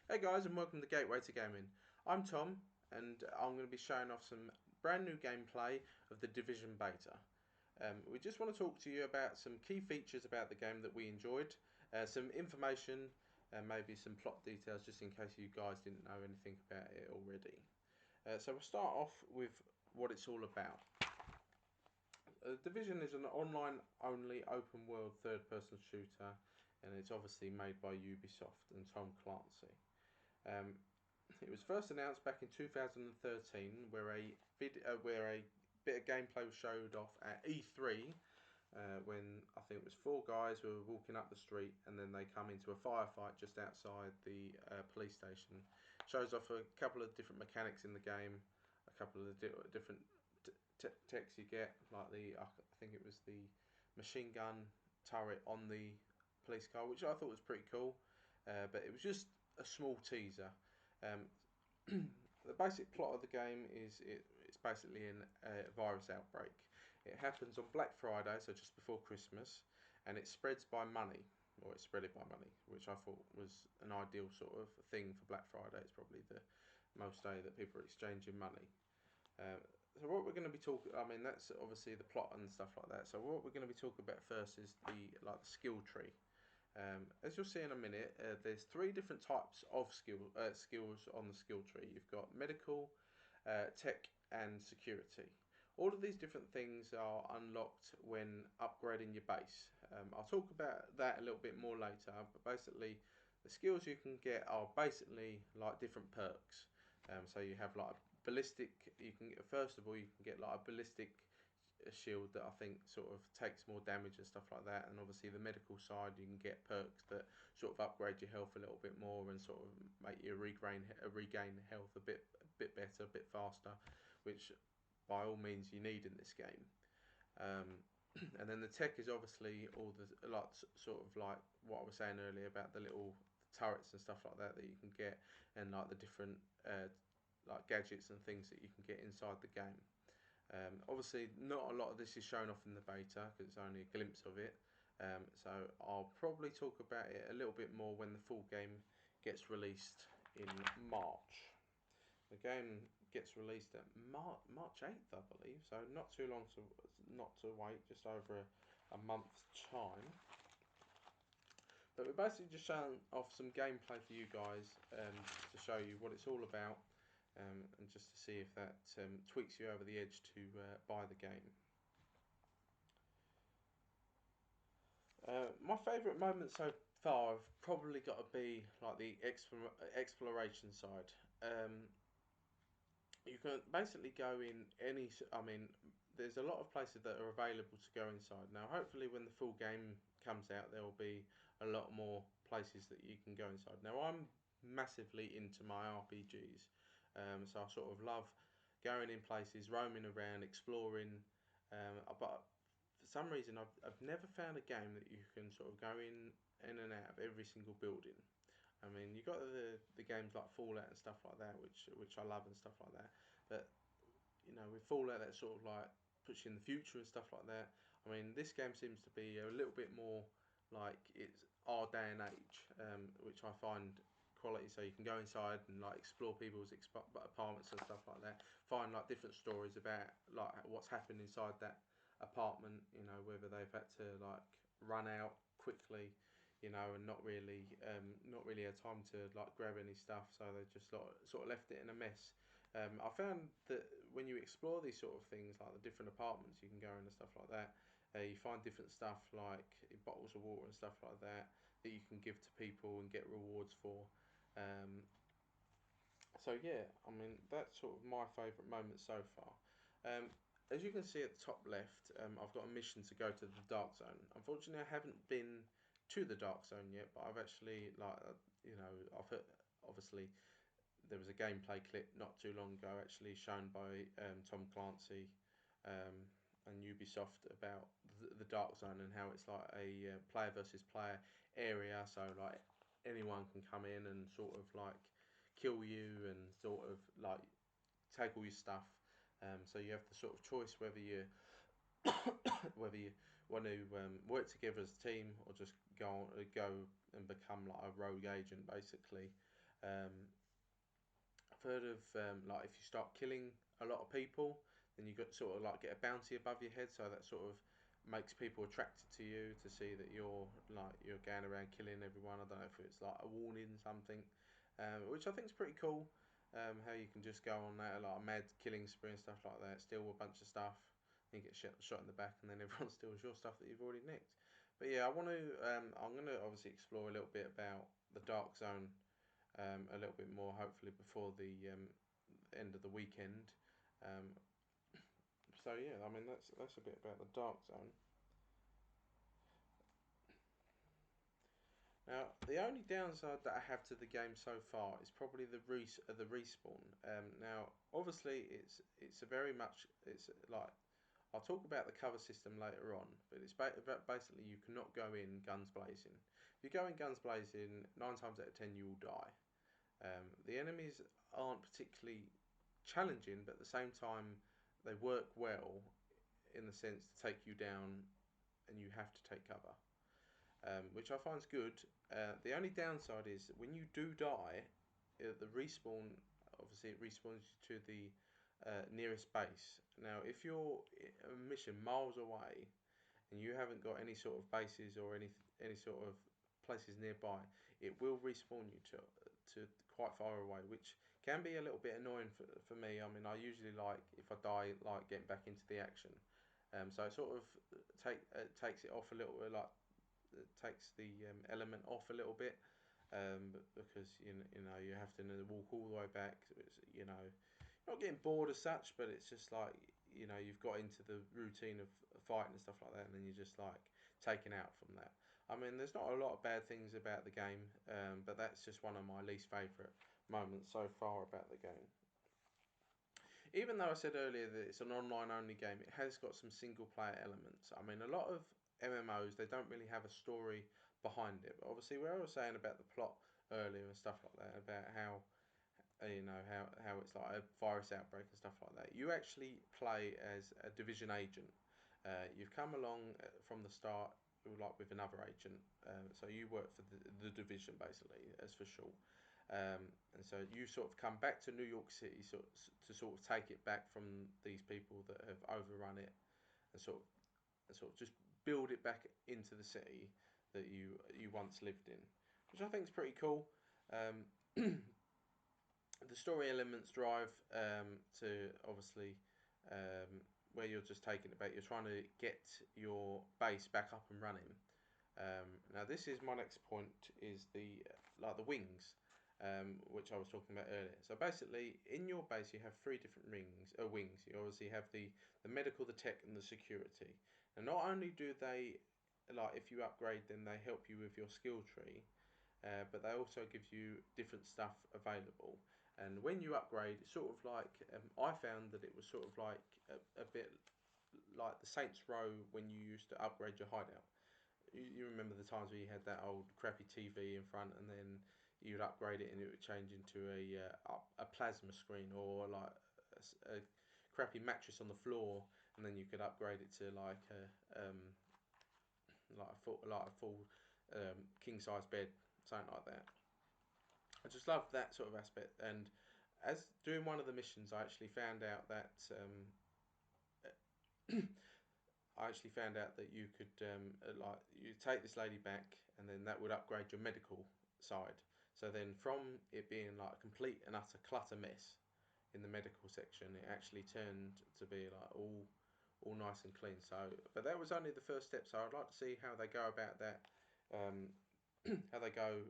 Hey guys, and welcome to Gateway to Gaming. I'm Tom, and I'm going to be showing off some brand new gameplay of the Division Beta. We just want to talk to you about some key features about the game that we enjoyed, some information, and maybe some plot details just in case you guys didn't know anything about it already. So we'll start off with what it's all about. Division is an online-only open-world third-person shooter, and it's obviously made by Ubisoft and Tom Clancy. Um, it was first announced back in 2013, where a bit of gameplay was showed off at E3, when I think it was four guys who were walking up the street, and then they come into a firefight just outside the police station. Shows off a couple of different mechanics in the game, a couple of different techs you get, like I think it was the machine gun turret on the police car, which I thought was pretty cool. But it was just a small teaser. Um, the basic plot of the game is it's basically a virus outbreak. It happens on Black Friday, so just before Christmas, and it spreads by money, or it's spreaded by money, which I thought was an ideal sort of thing for Black Friday. It's probably the most day that people are exchanging money. Uh, so what we're going to be talking, I mean, that's obviously the plot and stuff like that. So what we're going to be talking about first is the skill tree. As you'll see in a minute, there's three different types of skills on the skill tree. You've got medical, tech, and security. All of these different things are unlocked when upgrading your base. I'll talk about that a little bit more later, but basically, the skills you can get are basically like different perks. So you have like a ballistic. You can first of all you can get like a ballistic shield that I think sort of takes more damage and stuff like that. And obviously the medical side, you can get perks that sort of upgrade your health a little bit more and sort of make you regain health a bit better, a bit faster, which by all means you need in this game. Um, and then the tech is obviously all the like sort of like what I was saying earlier about the little turrets and stuff like that you can get, and like the different like gadgets and things that you can get inside the game. Obviously, not a lot of this is shown off in the beta because it's only a glimpse of it. So I'll probably talk about it a little bit more when the full game gets released in March. The game gets released at March 8th, I believe. So not to wait, just over a month's time. But we're basically just showing off some gameplay for you guys to show you what it's all about, and just to see if that tweaks you over the edge to buy the game. My favourite moment so far have probably got to be like the exploration side. You can basically go in any. I mean, there's a lot of places that are available to go inside. Now, hopefully, when the full game comes out, there will be a lot more places that you can go inside. Now, I'm massively into my RPGs, so I sort of love going in places, roaming around, exploring. But for some reason, I've never found a game that you can sort of go in and out of every single building. I mean, you got the games like Fallout and stuff like that, which I love and stuff like that. But you know, with Fallout, that sort of like puts you in the future and stuff like that. I mean, this game seems to be a little bit more like it's our day and age, which I find quality. So you can go inside and like explore people's apartments and stuff like that. Find like different stories about like what's happened inside that apartment. You know, whether they've had to like run out quickly, you know, and not really had time to like grab any stuff, so they just sort of left it in a mess. I found that when you explore these sort of things, like the different apartments you can go in and stuff like that, you find different stuff like bottles of water and stuff like that that you can give to people and get rewards for. Um, so yeah, I mean that's sort of my favourite moment so far. Um, as you can see at the top left, I've got a mission to go to the Dark Zone. Unfortunately, I haven't been to the Dark Zone yet, but I've actually I've heard, obviously there was a gameplay clip not too long ago actually shown by Tom Clancy um, and Ubisoft about the Dark Zone and how it's like a player versus player area. So like anyone can come in and sort of like kill you and sort of like take all your stuff. So you have the sort of choice whether you whether you want to work together as a team or just go and become like a rogue agent basically. Um, I've heard of like if you start killing a lot of people, then you got sort of like get a bounty above your head, so that sort of makes people attracted to you to see that you're going around killing everyone. I don't know if it's like a warning something, which I think is pretty cool. How you can just go on that like a mad killing spree and stuff like that, steal a bunch of stuff, then get shot in the back, and then everyone steals your stuff that you've already nicked. But yeah, I want to. I'm going to obviously explore a little bit about the Dark Zone a little bit more, hopefully before the end of the weekend. Um, so yeah, I mean that's a bit about the Dark Zone. Now, the only downside that I have to the game so far is probably the respawn. Now, obviously, it's a very much it's like I'll talk about the cover system later on, but basically you cannot go in guns blazing. If you go in guns blazing, 9 times out of 10 you will die. The enemies aren't particularly challenging, but at the same time they work well in the sense to take you down, and you have to take cover, which I find is good. The only downside is when you do die, the respawn obviously it respawns you to the nearest base. Now, if you're a mission miles away and you haven't got any sort of bases or any sort of places nearby, it will respawn you to quite far away, which can be a little bit annoying for me. I mean, I usually like if I die, like getting back into the action. So it sort of takes it off a little, like it takes the element off a little bit, because you know you have to walk all the way back. It's, not getting bored as such, but it's just like you've got into the routine of fighting and stuff like that, and then you're just like taken out from that. I mean, there's not a lot of bad things about the game, but that's just one of my least favourite moments so far about the game. Even though I said earlier that it's an online only game, it has got some single player elements. I mean, a lot of MMOs they don't really have a story behind it, but obviously, where I was saying about the plot earlier and stuff like that, about how how it's like a virus outbreak and stuff like that. You actually play as a division agent. You've come along from the start like with another agent, so you work for the division basically, as for short. And so you sort of come back to New York City to sort of take it back from these people that have overrun it, and sort of just build it back into the city that you once lived in, which I think is pretty cool. Um, the story elements drive to obviously um, where you're just taking it back. You're trying to get your base back up and running. Now this is my next point is the like the wings, which I was talking about earlier. So basically, in your base you have three different wings. You obviously have the medical, the tech, and the security. And not only do they like if you upgrade them, they help you with your skill tree, but they also give you different stuff available. And when you upgrade, it's sort of like I found that it was sort of like a bit like the Saints Row when you used to upgrade your hideout. You remember the times where you had that old crappy TV in front, and then you'd upgrade it, and it would change into a plasma screen, or like a crappy mattress on the floor, and then you could upgrade it to like a full king size bed, something like that. I just love that sort of aspect. And as doing one of the missions, I actually found out that you could like you take this lady back, and then that would upgrade your medical side. So then, from it being like a complete and utter clutter mess in the medical section, it actually turned to be like all nice and clean. So, but that was only the first step. So I'd like to see how they go about that, um, how they go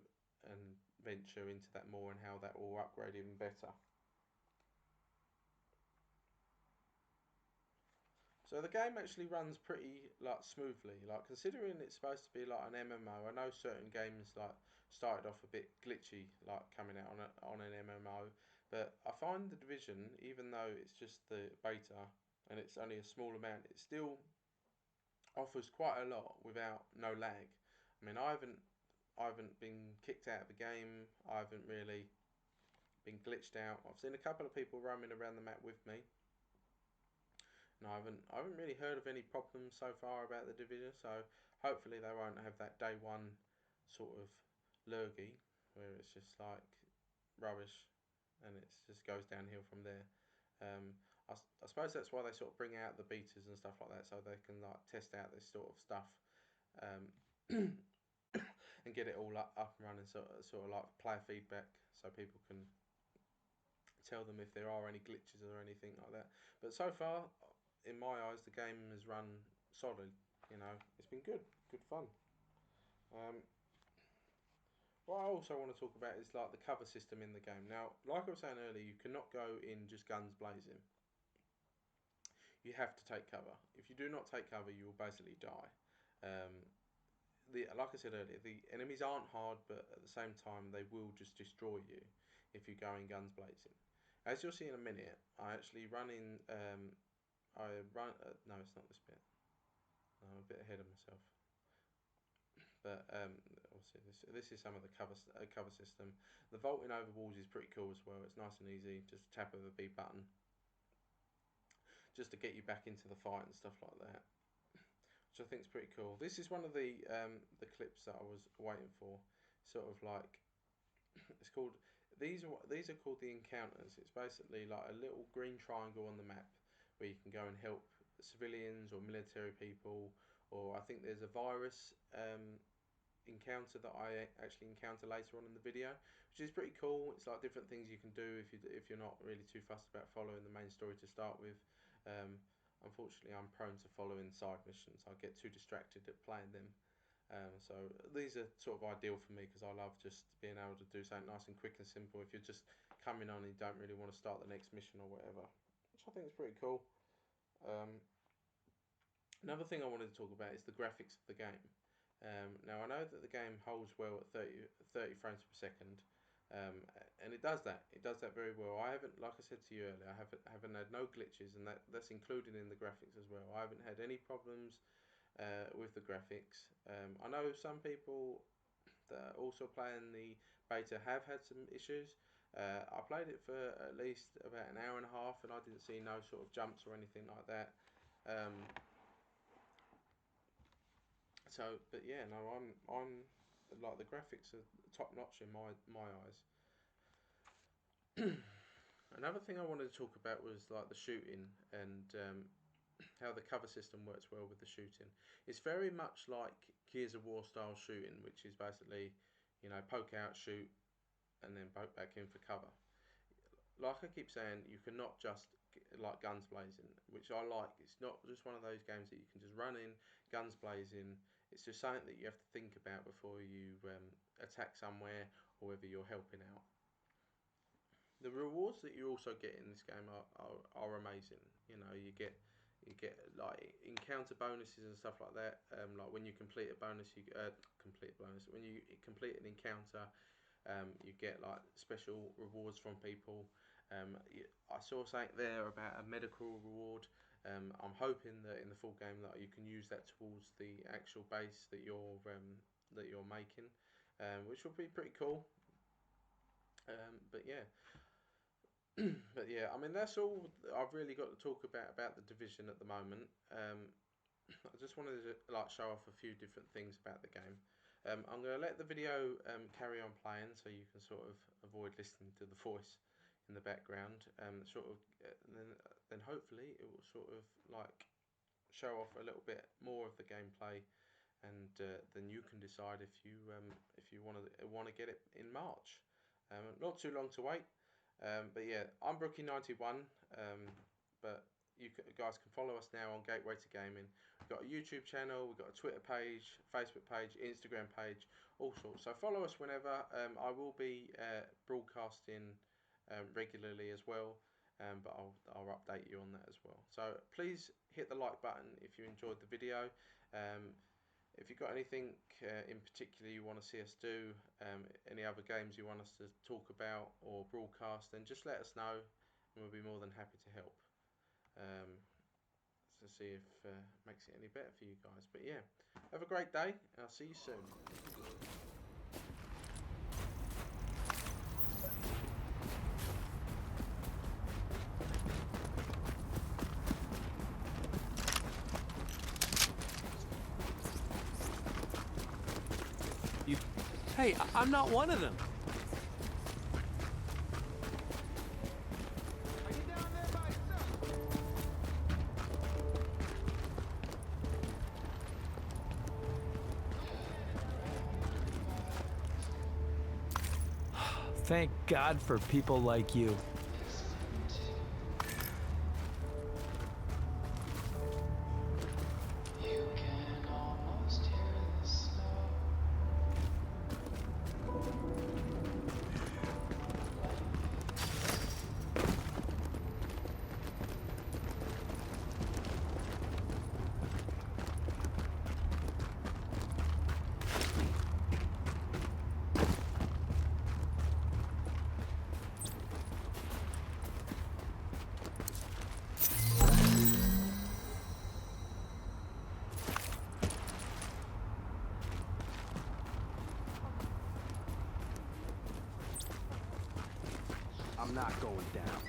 and venture into that more, and how that will upgrade even better. So the game actually runs pretty like smoothly. Like considering it's supposed to be like an MMO, I know certain games like started off a bit glitchy, like coming out on an MMO. But I find the Division, even though it's just the beta and it's only a small amount, it still offers quite a lot without no lag. I mean, I haven't been kicked out of the game. I haven't really been glitched out. I've seen a couple of people roaming around the map with me, and I haven't really heard of any problems so far about the division. So hopefully they won't have that day one sort of lurgy where it's just like rubbish, and it just goes downhill from there. I suppose that's why they sort of bring out the betas and stuff like that, so they can like test out this sort of stuff, um, and get it all up and running. Sort of like player feedback, so people can tell them if there are any glitches or anything like that. But so far, in my eyes, the game has run solid. You know, it's been good fun. Um, what I also want to talk about is like the cover system in the game. Now, like I was saying earlier, you cannot go in just guns blazing. You have to take cover. If you do not take cover, you will basically die. Um, like I said earlier, the enemies aren't hard, but at the same time, they will just destroy you if you go in guns blazing. As you'll see in a minute, I actually run in. I run. No, it's not this bit. I'm a bit ahead of myself. But obviously, this is some of the cover system. The vaulting over walls is pretty cool as well. It's nice and easy. Just tap of the B button, just to get you back into the fight and stuff like that, which I think is pretty cool. This is one of the clips that I was waiting for. Sort of like it's called. These are called the encounters. It's basically like a little green triangle on the map where you can go and help civilians or military people, or I think there's a virus encounter that I actually encounter later on in the video, which is pretty cool. It's like different things you can do if you're not really too fussed about following the main story to start with. Um, Unfortunately, I'm prone to following side missions. I get too distracted at playing them. So these are sort of ideal for me because I love just being able to do something nice and quick and simple. If you're just coming on and you don't really want to start the next mission or whatever, which I think is pretty cool. Um, Another thing I wanted to talk about is the graphics of the game. Now I know that the game holds well at 30 frames per second, and it does that. It does that very well. I haven't, like I said to you earlier, I haven't had no glitches, and that's included in the graphics as well. I haven't had any problems with the graphics. I know some people that are also playing the beta have had some issues. I played it for at least about an hour and a half, and I didn't see no sort of jumps or anything like that. Um, but yeah, no, I'm like the graphics are top notch in my eyes. Another thing I wanted to talk about was like the shooting and how the cover system works well with the shooting. It's very much like Gears of War style shooting, which is basically, you know, poke out, shoot, and then poke back in for cover. Like I keep saying, you cannot just like guns blazing, which I like. It's not just one of those games that you can just run in, guns blazing. It's just something that you have to think about before you attack somewhere or whether you're helping out. The rewards that you also get in this game are amazing. You know, you get like encounter bonuses and stuff like that. Like when you complete a bonus, you complete a bonus. When you complete an encounter, you get like special rewards from people. I saw something there about a medical reward. I'm hoping that in the full game that you can use that towards the actual base that you're making, which will be pretty cool. But yeah, but yeah, I mean that's all I've really got to talk about the division at the moment. I just wanted to like show off a few different things about the game. I'm going to let the video carry on playing so you can sort of avoid listening to the voice in the background. Sort of, then hopefully it will sort of like show off a little bit more of the gameplay, and then you can decide if you want to get it in March. Not too long to wait. But yeah, I'm Brookie91. But you guys can follow us now on Gateway to Gaming. We've got a YouTube channel, we've got a Twitter page, Facebook page, Instagram page, all sorts. So follow us whenever. I will be broadcasting regularly as well, but I'll update you on that as well. So please hit the like button if you enjoyed the video. If you've got anything in particular you want to see us do, any other games you want us to talk about or broadcast, then just let us know and we'll be more than happy to help. To see if it makes it any better for you guys. But yeah, have a great day and I'll see you soon. Hey, I'm not one of them. Thank God for people like you. I'm not going down.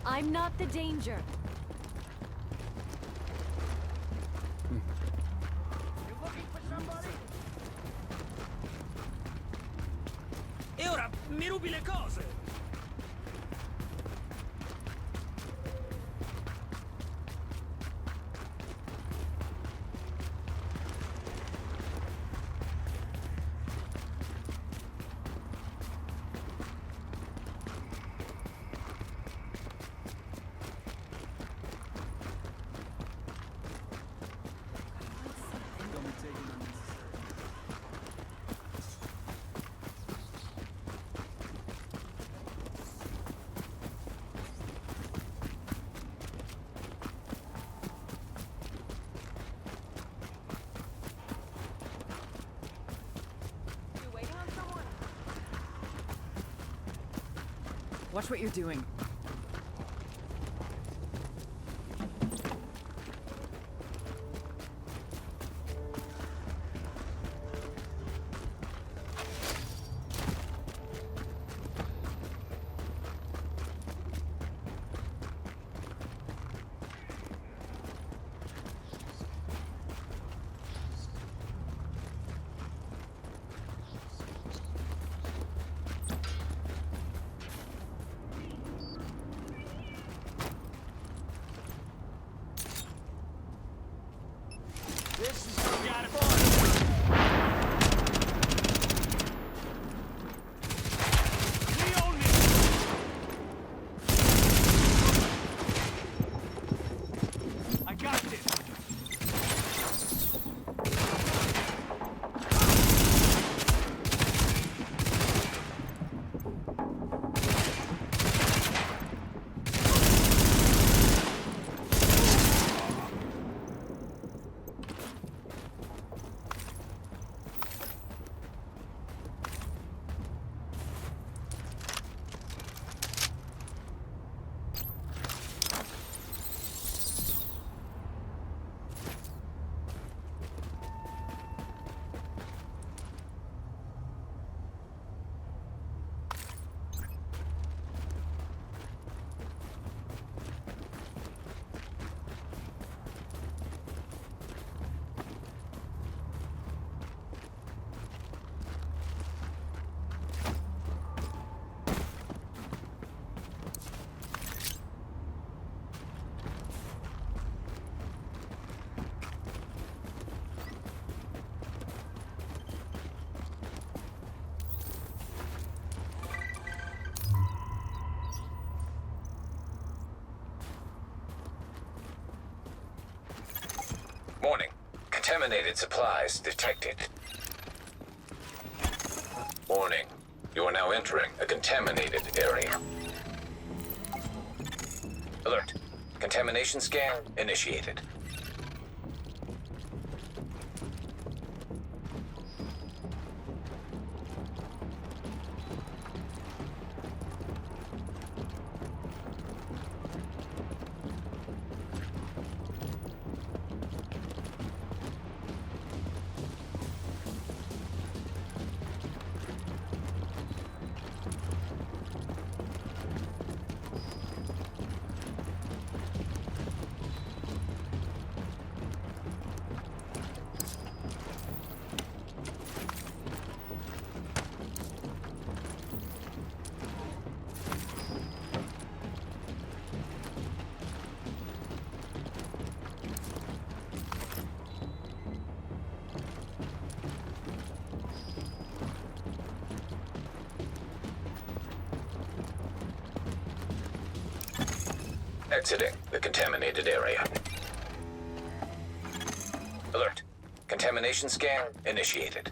I'm not the danger. You looking for somebody? E ora mi rubi le cose! You waiting on someone? Watch what you're doing. This is got it. We own it. I got this. Contaminated supplies detected. Warning. You are now entering a contaminated area. Alert. Contamination scan initiated. Exiting the contaminated area. Alert. Contamination scan initiated.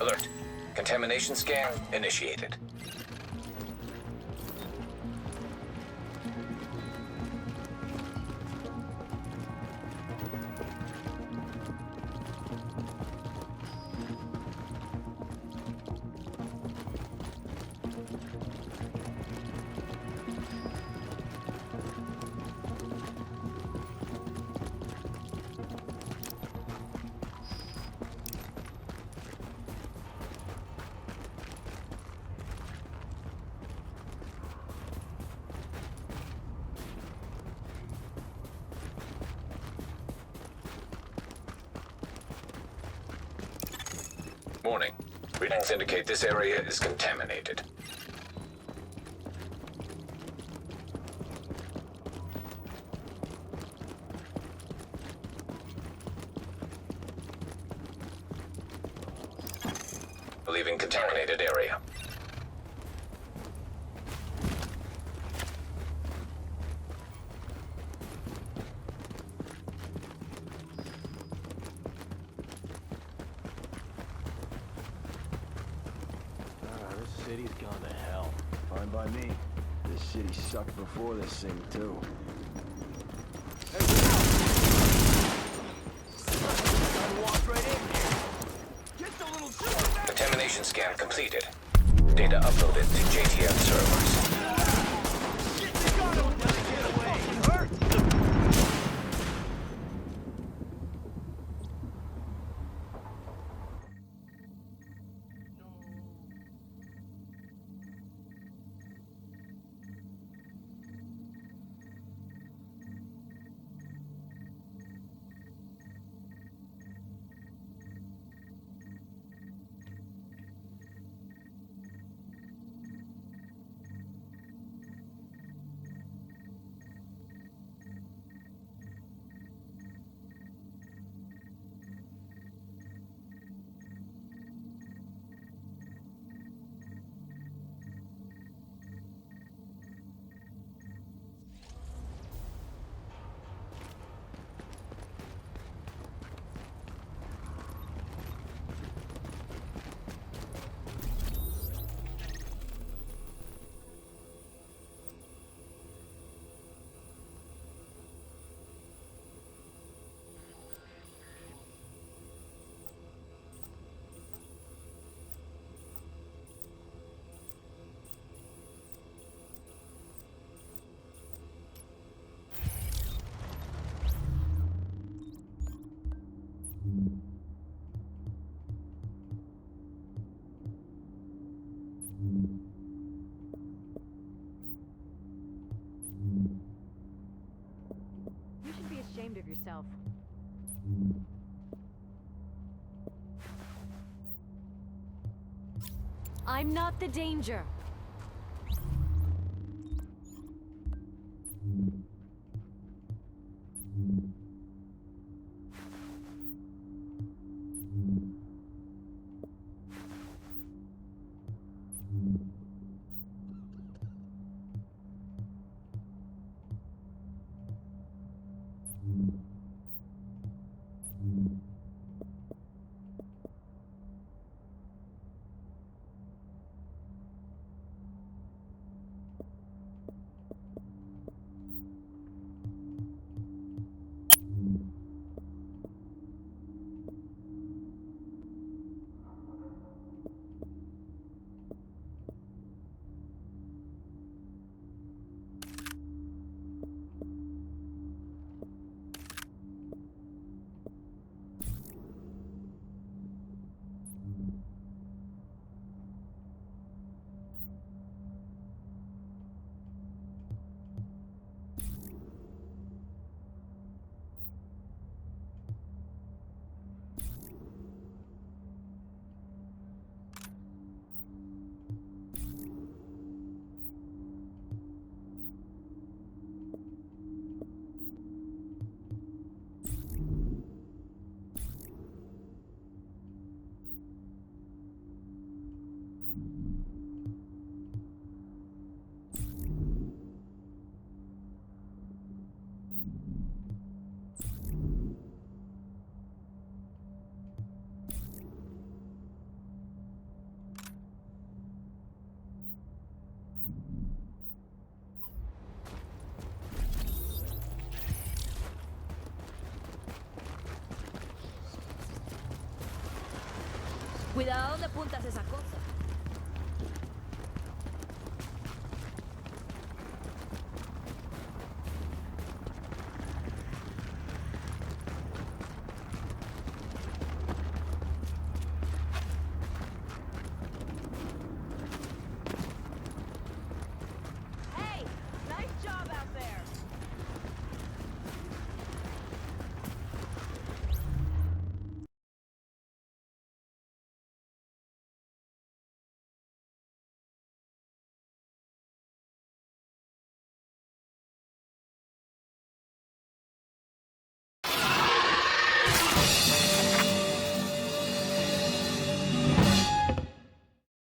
Alert. Contamination scan initiated. Warning. Readings indicate this area is contaminated. Leaving contaminated area. This city's gone to hell. Fine by me. This city sucked before this thing, too. Contamination scan completed. Data uploaded to JTF servers. You should be ashamed of yourself. I'm not the danger. Cuidado donde apuntas esa cosa.